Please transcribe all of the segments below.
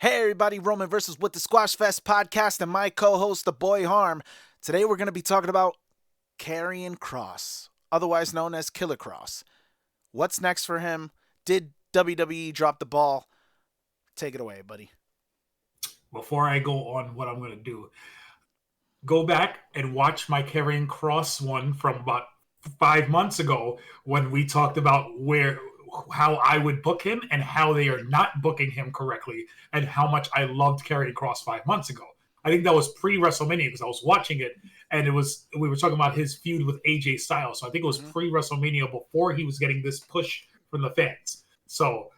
Hey everybody, Roman versus with the Squash Fest podcast and my co-host, the Boy Harm. Today we're going to be talking about Karrion Kross, otherwise known as Killer Kross. What's next for him? Did WWE drop the ball? Take it away, buddy. Before I go on what I'm going to do, go back and watch my Karrion Kross one from about 5 months ago when we talked about how I would book him and how they are not booking him correctly and how much I loved Karrion Kross 5 months ago. I think that was pre-WrestleMania because I was watching it and we were talking about his feud with AJ Styles. So I think it was pre-WrestleMania before he was getting this push from the fans. So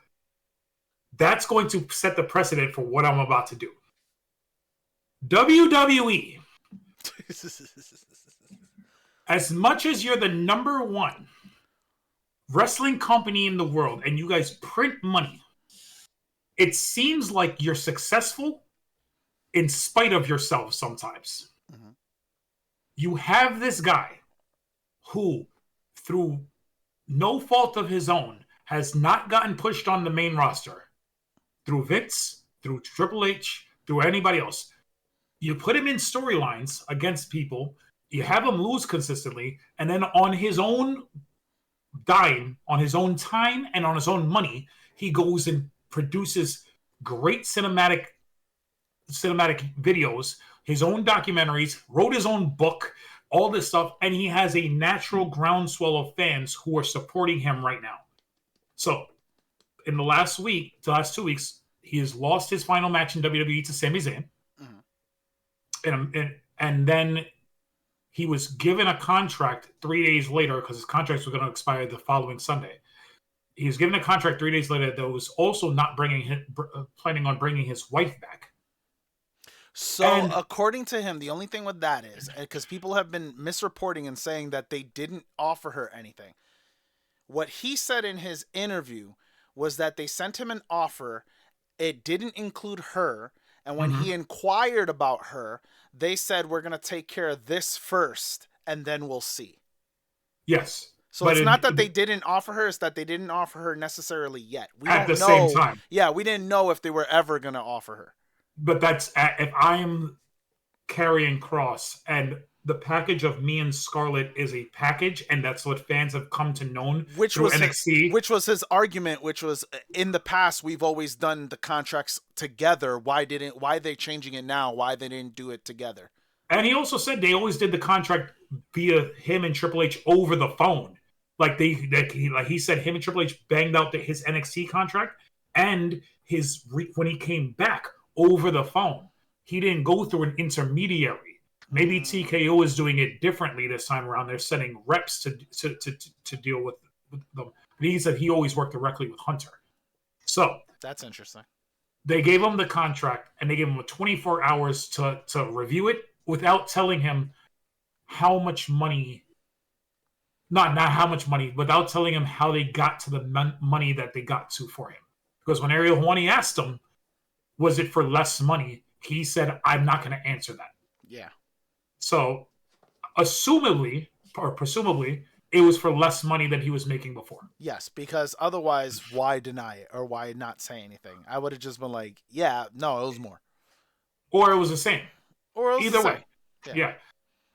that's going to set the precedent for what I'm about to do. WWE, as much as you're the number one wrestling company in the world and you guys print money, it seems like you're successful in spite of yourself sometimes. Mm-hmm. You have this guy who, through no fault of his own, has not gotten pushed on the main roster through Vince, through Triple H, through anybody else. You put him in storylines against people, you have him lose consistently, and then on his own dime, on his own time, and on his own money, he goes and produces great cinematic videos, his own documentaries, wrote his own book, all this stuff, and he has a natural groundswell of fans who are supporting him right now. So, in the last 2 weeks, he has lost his final match in WWE to Sami Zayn. And then he was given a contract 3 days later because his contracts were going to expire the following Sunday. He was given a contract 3 days later that was also not planning on bringing his wife back. So, according to him, the only thing with that is, because people have been misreporting and saying that they didn't offer her anything. What he said in his interview was that they sent him an offer. It didn't include her. And when he inquired about her, they said, we're going to take care of this first, and then we'll see. Yes. So it's not that they didn't offer her, it's that they didn't offer her necessarily yet. At the same time. Yeah, we didn't know if they were ever going to offer her. But that's, if I'm Karrion Kross, and the package of me and Scarlett is a package, and that's what fans have come to know through NXT. Which was his argument, which was, in the past, we've always done the contracts together. Why are they changing it now? Why they didn't do it together? And he also said they always did the contract via him and Triple H over the phone. He said him and Triple H banged out his NXT contract and when he came back over the phone. He didn't go through an intermediary. Maybe TKO is doing it differently this time around. They're sending reps to deal with them. But he said he always worked directly with Hunter. So that's interesting. They gave him the contract and they gave him 24 hours to review it without telling him how much money. Not how much money, without telling him how they got to the money that they got to for him. Because when Ariel Helwani asked him, was it for less money? He said, I'm not going to answer that. Yeah. So, presumably, it was for less money than he was making before. Yes, because otherwise, why deny it or why not say anything? I would have just been like, yeah, no, it was more. Or it was the same. Or either way. Yeah.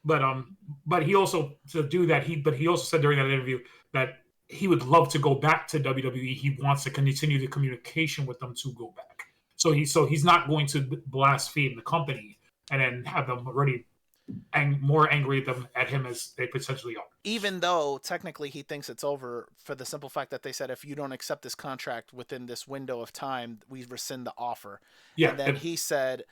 But he also, to do that, he also said during that interview that he would love to go back to WWE. He wants to continue the communication with them to go back. So he's not going to blaspheme the company and then have them already more angry at him as they potentially are. Even though technically he thinks it's over for the simple fact that they said, if you don't accept this contract within this window of time, we rescind the offer. Yeah. And then he said,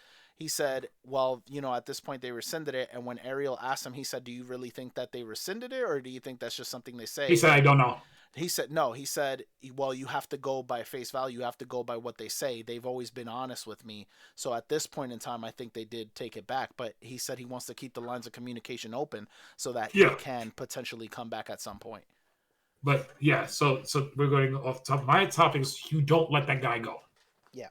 well, at this point they rescinded it. And when Ariel asked him, he said, do you really think that they rescinded it? Or do you think that's just something they say? He said, I don't know. He said, no, he said, well, you have to go by face value. You have to go by what they say. They've always been honest with me. So at this point in time, I think they did take it back. But he said he wants to keep the lines of communication open so that he can potentially come back at some point. But yeah, so we're going off the top. My topic is you don't let that guy go. Yeah.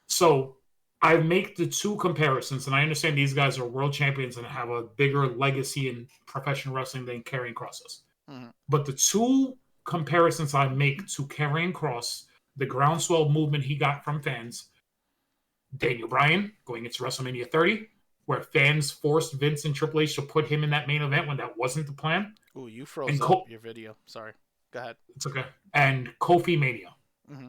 So I make the two comparisons, and I understand these guys are world champions and have a bigger legacy in professional wrestling than Karrion Kross does. Mm-hmm. But the two comparisons I make to Karrion Kross, the groundswell movement he got from fans, Daniel Bryan going into WrestleMania 30, where fans forced Vince and Triple H to put him in that main event when that wasn't the plan. Ooh, you froze And up your video. Sorry. Go ahead. it's okay. And Kofi Mania. Mm-hmm.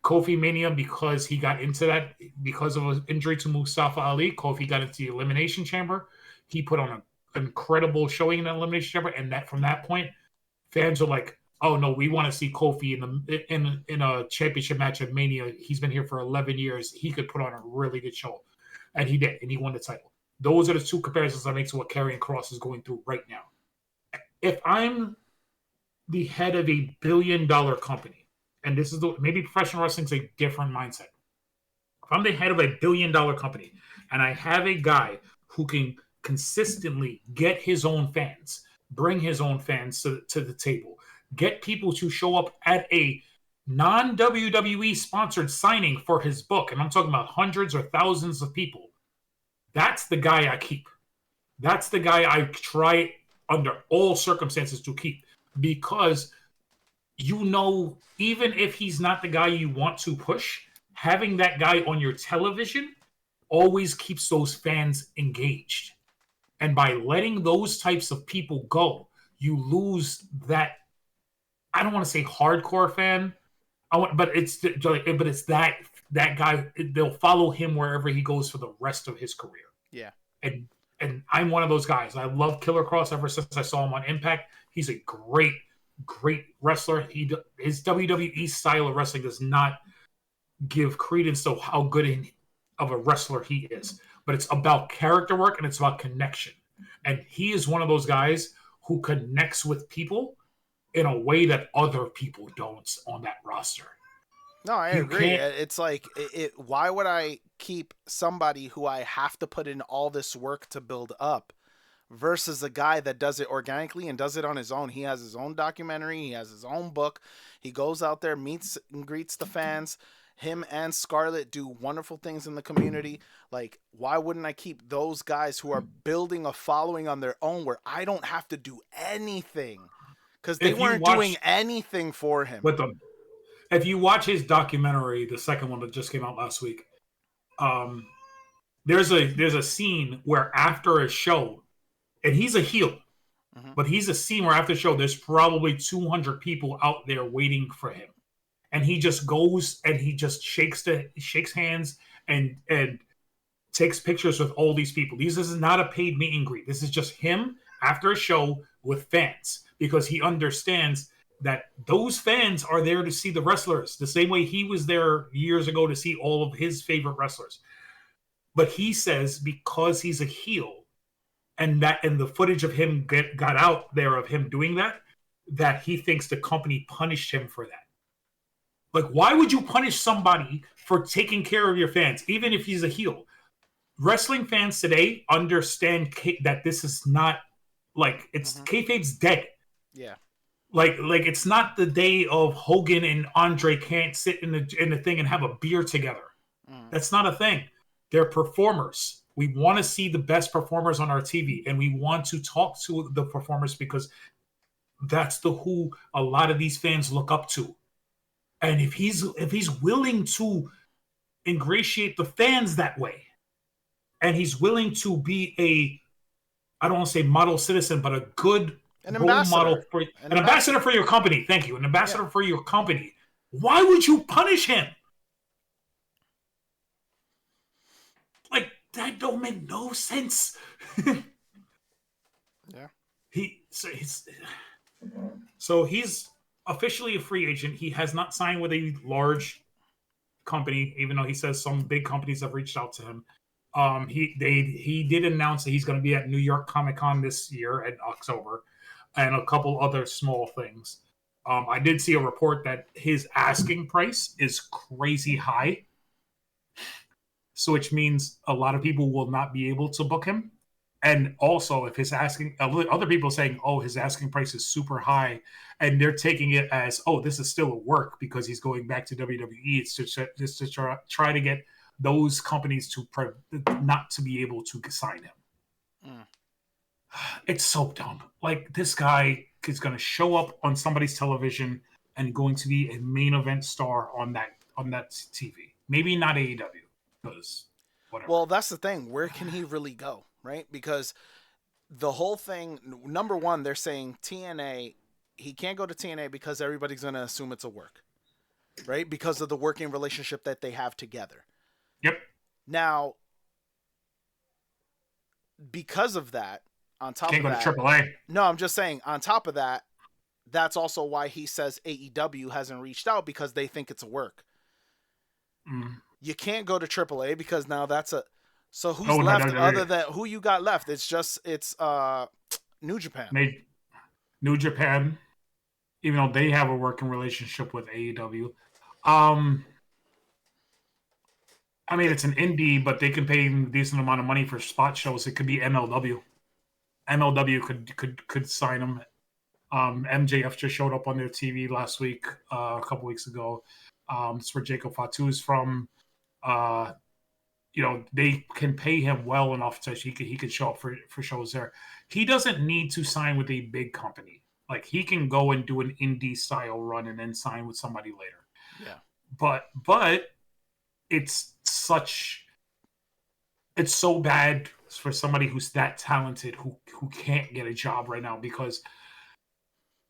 Kofi Mania, because he got into that because of an injury to Mustafa Ali. Kofi got into the Elimination Chamber. He put on an incredible showing in the Elimination Chamber, and that from that point, fans are like, "Oh no, we want to see Kofi in a championship match at Mania. He's been here for 11 years. He could put on a really good show," and he did, and he won the title. Those are the two comparisons I make to what Karrion Kross is going through right now. If I'm the head of a billion-dollar company, and this is maybe professional wrestling's a different mindset. If I'm the head of a billion-dollar company and I have a guy who can consistently get his own fans, bring his own fans to the table, get people to show up at a non-WWE sponsored signing for his book, and I'm talking about hundreds or thousands of people, that's the guy I keep. That's the guy I try under all circumstances to keep, because even if he's not the guy you want to push, having that guy on your television always keeps those fans engaged. And by letting those types of people go, you lose that, I don't want to say hardcore fan, but it's that guy. They'll follow him wherever he goes for the rest of his career. Yeah. And I'm one of those guys. I love Killer Kross ever since I saw him on Impact. He's a great wrestler. His WWE style of wrestling does not give credence to how good of a wrestler he is, but it's about character work and it's about connection. And he is one of those guys who connects with people in a way that other people don't on that roster. No, I agree. It's like, why would I keep somebody who I have to put in all this work to build up versus a guy that does it organically and does it on his own? He has his own documentary. He has his own book. He goes out there, meets and greets the fans. Him and Scarlett do wonderful things in the community. Like, why wouldn't I keep those guys who are building a following on their own where I don't have to do anything? Because they weren't doing anything for him. With them. If you watch his documentary, the second one that just came out last week, there's a scene where after a show, and he's a heel, but he's a scene where after the show, there's probably 200 people out there waiting for him. And he just goes and he just shakes hands and takes pictures with all these people. This is not a paid meet and greet. This is just him after a show with fans, because he understands that those fans are there to see the wrestlers the same way he was there years ago to see all of his favorite wrestlers. But he says because he's a heel, and the footage of him got out there of him doing that he thinks the company punished him for that. Like, why would you punish somebody for taking care of your fans, even if he's a heel? Wrestling fans today understand that this is not, like, it's kayfabe's dead. Yeah. Like it's not the day of Hogan and Andre can't sit in the thing and have a beer together. That's not a thing. They're performers. We want to see the best performers on our TV, and we want to talk to the performers because that's who a lot of these fans look up to. And if he's willing to ingratiate the fans that way, and he's willing to be I don't want to say model citizen, but a good role model for an ambassador for your company. Thank you. An ambassador for your company. Why would you punish him? Like, that don't make no sense. Yeah. So he's officially a free agent. He has not signed with a large company, even though he says some big companies have reached out to him. He did announce that he's going to be at New York Comic Con this year in October, and a couple other small things. I did see a report that his asking price is crazy high, so which means a lot of people will not be able to book him. And also, if his other people saying, "Oh, his asking price is super high," and they're taking it as, "Oh, this is still a work because he's going back to WWE." It's just to try to get those companies to not to be able to sign him. It's so dumb. Like, this guy is going to show up on somebody's television and going to be a main event star on that TV. Maybe not AEW. because whatever. Well, that's the thing. Where can he really go, right? Because the whole thing, number one, they're saying TNA, he can't go to TNA because everybody's going to assume it's a work, right? Because of the working relationship that they have together. Yep. Now, because of that, on top Can't of go to that, AAA. no, I'm just saying, on top of that, that's also why he says AEW hasn't reached out because they think it's a work. Mm. You can't go to AAA because now that's a. So who's Oh no, left WWE. other than who you got left? It's New Japan. Made New Japan, even though they have a working relationship with AEW. I mean, it's an indie, but they can pay a decent amount of money for spot shows. It could be MLW. MLW could sign him. MJF just showed up on their TV last week, a couple weeks ago. It's where Jacob Fatu is from. Uh, they can pay him well enough so he could show up for shows there. He doesn't need to sign with a big company. Like, he can go and do an indie style run and then sign with somebody later. Yeah. But it's so bad for somebody who's that talented who can't get a job right now, because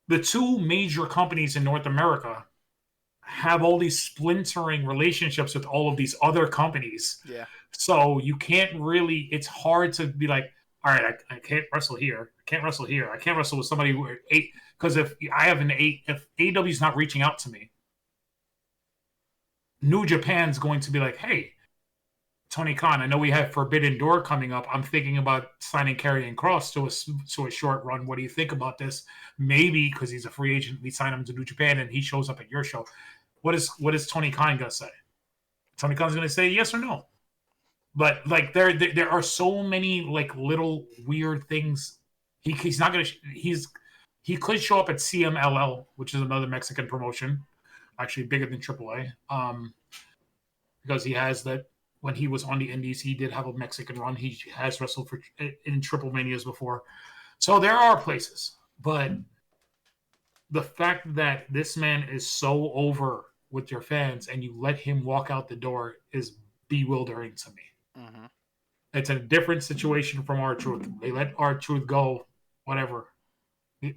the two major companies in North America have all these splintering relationships with all of these other companies. Yeah. So you can't really, it's hard to be like, all right, I can't wrestle here. I can't wrestle here. I can't wrestle with somebody who are eight. Because if AEW is not reaching out to me, New Japan's going to be like, hey, Tony Khan, I know we have Forbidden Door coming up. I'm thinking about signing Karrion Kross to a short run. What do you think about this? Maybe because he's a free agent, we sign him to New Japan and he shows up at your show. What is Tony Khan gonna say? Tony Khan's gonna say yes or no. But like there are so many like little weird things. He's not gonna he could show up at CMLL, which is another Mexican promotion, actually bigger than AAA. Because he has that. When he was on the Indies, he did have a Mexican run. He has wrestled in Triple Manias before. So there are places. But the fact that this man is so over with your fans and you let him walk out the door is bewildering to me. Mm-hmm. It's a different situation from R-Truth. They let R-Truth go, whatever.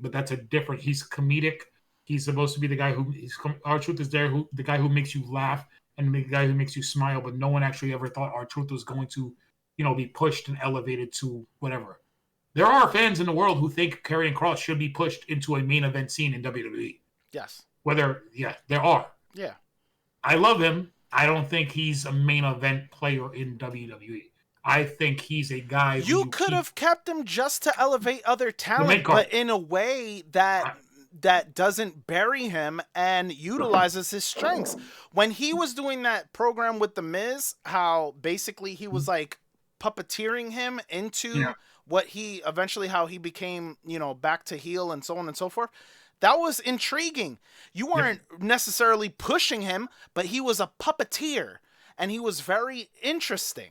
But that's a different. He's comedic. He's supposed to be the guy R-Truth is there, the guy who makes you laugh and the guy who makes you smile, but no one actually ever thought R-Truth was going to, be pushed and elevated to whatever. There are fans in the world who think Karrion Kross should be pushed into a main event scene in WWE. Yes. There are. Yeah. I love him. I don't think he's a main event player in WWE. I think he's a guy you could have kept him just to elevate other talent, but in a way that doesn't bury him and utilizes his strengths. When he was doing that program with The Miz, how basically he was like puppeteering him into what he eventually, how he became, back to heel and so on and so forth. That was intriguing. You weren't necessarily pushing him, but he was a puppeteer and he was very interesting.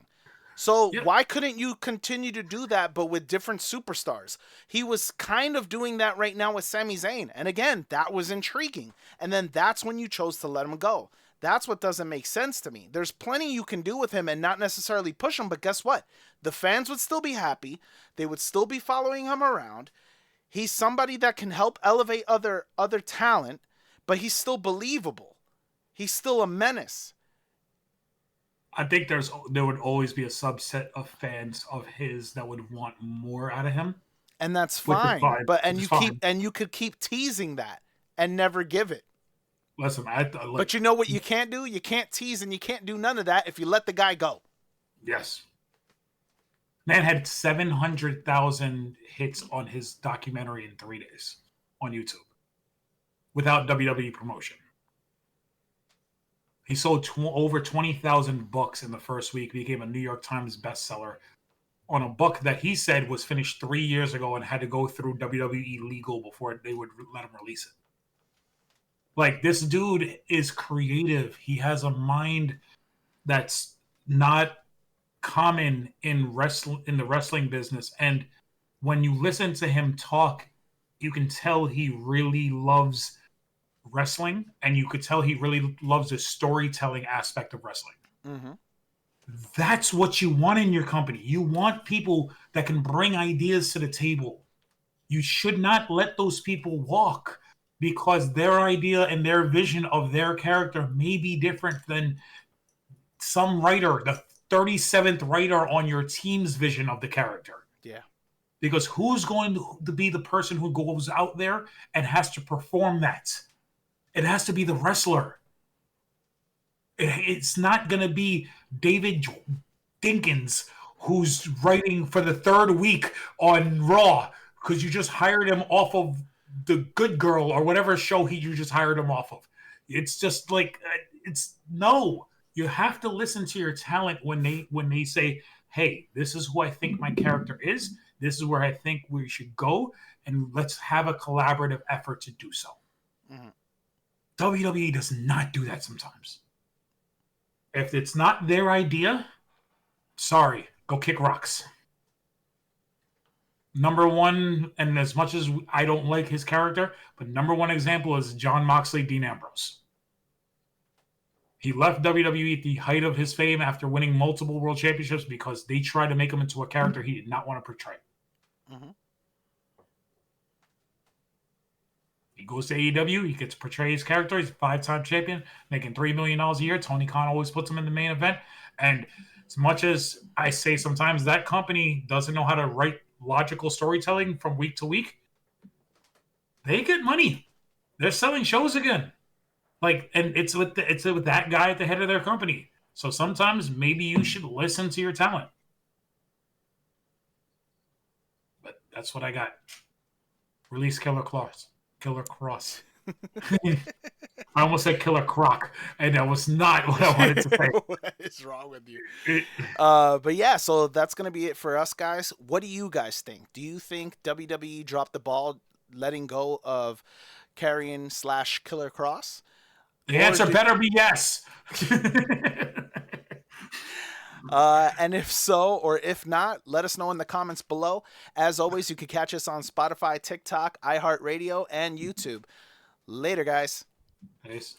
So why couldn't you continue to do that, but with different superstars? He was kind of doing that right now with Sami Zayn. And again, that was intriguing. And then that's when you chose to let him go. That's what doesn't make sense to me. There's plenty you can do with him and not necessarily push him, but guess what? The fans would still be happy. They would still be following him around. He's somebody that can help elevate other talent, but he's still believable. He's still a menace. I think there would always be a subset of fans of his that would want more out of him, and that's fine. You could keep teasing that and never give it. Listen, but you know what you can't do? You can't tease and you can't do none of that if you let the guy go. Yes. Man had 700,000 hits on his documentary in 3 days on YouTube without WWE promotion. He sold over 20,000 books in the first week, became a New York Times bestseller on a book that he said was finished 3 years ago and had to go through WWE legal before they would let him release it. Like, this dude is creative. He has a mind that's not common in the wrestling business. And when you listen to him talk, you can tell he really loves wrestling, and you could tell he really loves the storytelling aspect of wrestling. Mm-hmm. That's what you want in your company. You want people that can bring ideas to the table. You should not let those people walk because their idea and their vision of their character may be different than some writer, the 37th writer on your team's vision of the character. Yeah. Because who's going to be the person who goes out there and has to perform that? It has to be the wrestler. It's not going to be David Dinkins who's writing for the third week on Raw because you just hired him off of the Good Girl or whatever show you just hired him off of. It's just like it's no. You have to listen to your talent when they say, "Hey, this is who I think my character is. This is where I think we should go, and let's have a collaborative effort to do so." Mm-hmm. WWE does not do that sometimes. If it's not their idea, sorry, go kick rocks. Number one, and as much as I don't like his character, but number one example is Jon Moxley, Dean Ambrose. He left WWE at the height of his fame after winning multiple world championships because they tried to make him into a character he did not want to portray. Mm-hmm. He goes to AEW, he gets to portray his character. He's a 5-time champion, making $3 million a year. Tony Khan always puts him in the main event. And as much as I say sometimes that company doesn't know how to write logical storytelling from week to week, they get money. They're selling shows again. And it's with that guy at the head of their company. So sometimes maybe you should listen to your talent. But that's what I got. Release Killer Kross. I almost said Killer Croc, and that was not what I wanted to say. What is wrong with you? But yeah, so that's going to be it for us, guys. What do you guys think? Do you think WWE dropped the ball letting go of Karrion/Killer Kross? The answer better be yes. And if so, or if not, let us know in the comments below. As always, you can catch us on Spotify, TikTok, iHeartRadio, and YouTube. Later, guys. Peace.